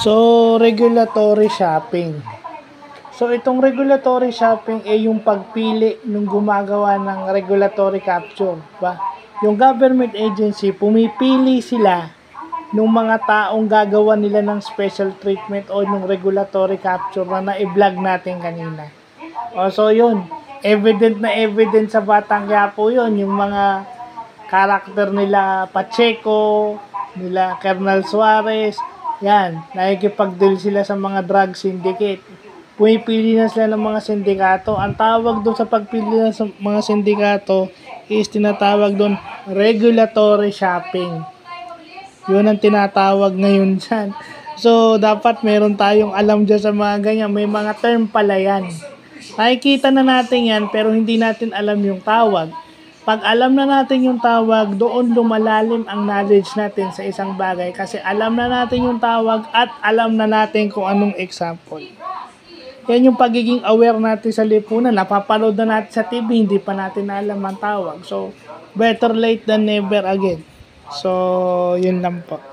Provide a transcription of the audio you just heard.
So, regulatory shopping. So, itong regulatory shopping ay yung pagpili ng gumagawa ng regulatory capture. Ba? Yung government agency, pumipili sila ng mga taong gagawa nila ng special treatment o ng regulatory capture na na-vlog natin kanina. So, yun. Evident sa Batang Quiapo yun. Yung mga karakter nila Pacheco, nila Colonel Suarez, yan, nakikipag-deal sila sa mga drug syndicate. Pumipili na sila ng mga sindikato. Ang tawag doon sa pagpili ng mga sindikato is tinatawag doon regulatory shopping. Yun ang tinatawag ngayon dyan. So, dapat meron tayong alam dyan sa mga ganyan. May mga term pala yan. Nakikita na natin yan pero hindi natin alam yung tawag. Pag alam na natin yung tawag, doon lumalalim ang knowledge natin sa isang bagay kasi alam na natin yung tawag at alam na natin kung anong example. Yan yung pagiging aware natin sa lipunan. Napapanood na natin sa TV, hindi pa natin alam ang tawag. So, better late than never again. So, yun lang po.